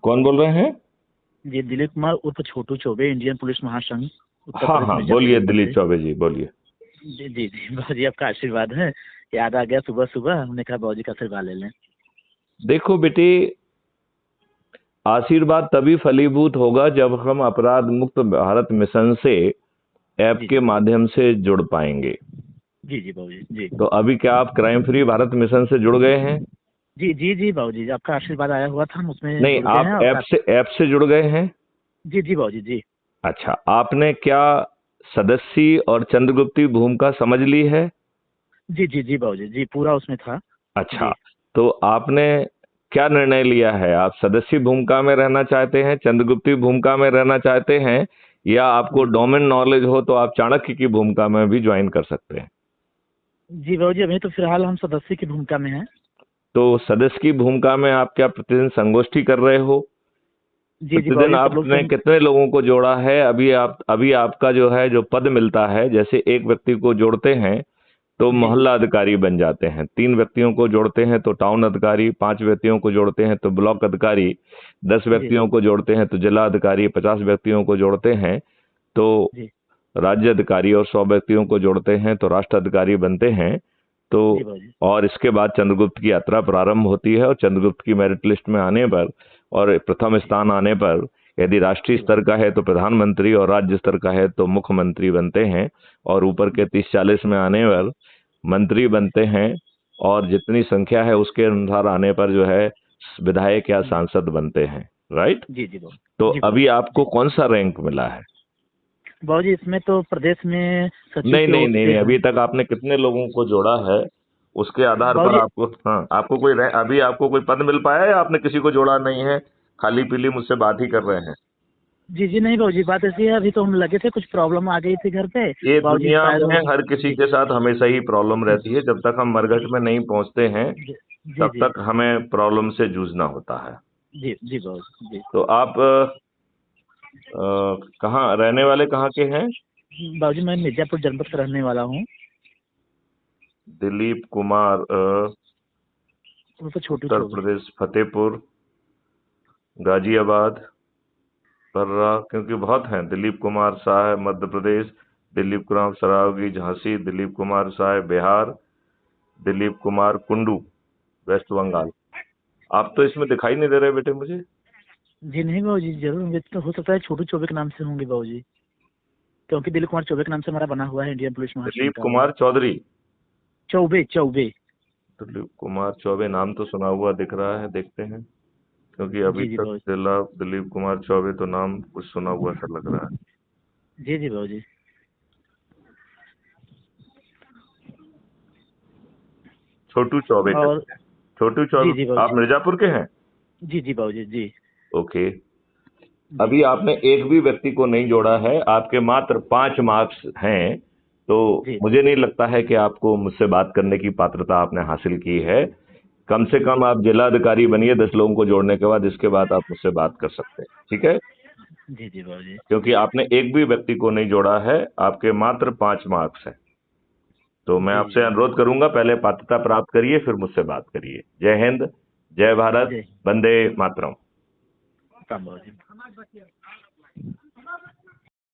कौन बोल रहे हैं? जी, दिलीप कुमार उर्फ छोटू चौबे, इंडियन पुलिस महासंघ, उत्तर हाँ प्रदेश हाँ, मिर्जापुर बोलिए जनपद दिलीप से। चौबे जी, बोलिए। जी जी जी, बाबूजी आपका आशीर्वाद है। याद आ गया सुबह सुबह, हमने कहा बाबूजी का आशीर्वाद ले लें। देखो बेटी, आशीर्वाद तभी फलीभूत होगा जब हम अपराध मुक्त भारत मिशन से ऐप जी के जी बाबू। माध्यम से जुड़ पाएंगे। जी जी बाबूजी जी। तो अभी क्या आप क्राइम फ्री भारत मिशन से जुड़ गए हैं? जी जी जी बाबूजी, आपका आशीर्वाद आया हुआ था, हम उसमें नहीं, जुड़ गए आप हैं और ऐप से जुड़ गए हैं? जी जी बाबूजी जी। अच्छा, आपने क्या सदस्य और चंद्रगुप्ती भूमिका समझ ली है? जी जी जी बाबूजी जी, पूरा उसमें था। अच्छा, जी तो आपने क्या निर्णय लिया है? आप सदस्य भूमिका में रहना चाहते हैं, चंद्रगुप्ती भूमिका में रहना चाहते हैं, या आपको जी डोमेन नॉलेज हो तो आप चाणक्य की भूमिका में भी ज्वाइन कर सकते हैं? जी बाबूजी, अभी तो फिलहाल हम सदस्य की भूमिका में हैं। तो सदस्य की भूमिका में आप क्या प्रतिदिन संगोष्ठी कर रहे हो? जी जी प्रतिदिन बाबूजी, सब लोग से आपने कितने लोगों को जोड़ा है? अभी आपका जो है जो पद मिलता है, जैसे एक व्यक्ति को जोड़ते हैं तो जी जी मोहल्ला अधिकारी बन जाते हैं, 3 व्यक्तियों को जोड़ते हैं तो टाउन अधिकारी, 5 व्यक्तियों को जोड़ते हैं तो ब्लॉक अधिकारी, दस जी व्यक्तियों को जोड़ते हैं तो जिला अधिकारी, 50 व्यक्तियों को जोड़ते हैं तो जी राज्य अधिकारी, और 100 व्यक्तियों को जोड़ते हैं तो राष्ट्र अधिकारी बनते हैं। तो जी बाबूजी और इसके बाद चंद्रगुप्त की यात्रा प्रारंभ होती है, और चंद्रगुप्त की मेरिट लिस्ट में आने पर और प्रथम जी स्थान आने पर, यदि राष्ट्रीय जी बाबूजी स्तर का है तो प्रधानमंत्री, और राज्य स्तर का है तो मुख्यमंत्री बनते हैं, और ऊपर के जी 30-40 में आने पर मंत्री जी बनते हैं, और जितनी संख्या है उसके अनुसार आने पर जो है विधायक या जी सांसद बनते हैं। राइट? जी जी बाबू तो जी अभी बाबूजी आपको जी। कौन सा रैंक मिला है? बाबूजी इसमें तो प्रदेश में सचिव नहीं के नहीं ओर नहीं से नहीं, हैं। अभी तक आपने कितने लोगों को जोड़ा है उसके आधार पर बाबूजी आपको, हाँ, आपको अभी आपको कोई पद मिल पाया है, या आपने किसी को जोड़ा नहीं है, खाली पीली मुझसे बात ही कर रहे हैं? जी जी, नहीं बाबूजी, बात ऐसी है, अभी तो हम लगे थे, कुछ प्रॉब्लम आ गई थी घर पे। ये बाबूजी दुनिया एक्सपायर हो में गए। हर किसी जी के साथ हमेशा ही प्रॉब्लम रहती है, जब तक हम मरघट जी में नहीं पहुंचते हैं जी जी तब जी तक हमें प्रॉब्लम से जूझना होता है। जी जी बाबूजी जी। तो आप कहाँ रहने वाले, कहाँ के हैं? बाबूजी मैं मिर्जापुर जनपद का रहने वाला हूँ। दिलीप कुमार, उर्फ छोटू उत्तर चौबे। प्रदेश, फतेहपुर, गाजियाबाद, पर्रा, क्योंकि बहुत हैं। दिलीप कुमार शाह मध्य प्रदेश, दिलीप कुमार सरावगी झांसी, दिलीप कुमार शाह बिहार, दिलीप कुमार कुंडू वेस्ट बंगाल। आप तो इसमें दिखाई नहीं दे रहे बेटे मुझे। जी नहीं बाबूजी, जरूर होंगे, तो हो सकता है छोटू चौबे के नाम से होंगे बाबूजी, क्योंकि दिलीप कुमार चौबे के नाम से हमारा बना हुआ है इंडियन पुलिस महासंघ दिलीप का। कुमार चौधरी, चौबे चौबे। दिलीप कुमार चौबे नाम तो सुना हुआ दिख रहा है, देखते हैं, क्योंकि अभी जी जी तक बाबूजी जिला दिलीप कुमार चौबे तो नाम कुछ सुना हुआ सा लग रहा है। जी जी बाबूजी। छोटू चौबे और कहते हैं। छोटू जी चौबे, जी आप बाबूजी मिर्जापुर के हैं? जी जी बाबूजी जी ओके। जी अभी आपने एक भी व्यक्ति को नहीं जोड़ा है, आपके मात्र 5 मार्क्स हैं, तो जी मुझे नहीं लगता है कि आपको मुझसे बात करने की पात्रता आपने हासिल की है। कम से जी कम आप जिला अधिकारी बनिए 10 लोगों को जोड़ने के बाद, इसके बाद आप मुझसे बात कर सकते हैं, ठीक है? जी जी बाबूजी क्योंकि आपने एक भी व्यक्ति को नहीं जोड़ा है, आपके मात्र 5 मार्क्स हैं। तो मैं जी आपसे जी अनुरोध करूंगा, पहले पात्रता प्राप्त करिए, फिर मुझसे बात करिए। जय हिंद, जय भारत, जी वंदे मातरम। बाबूजी।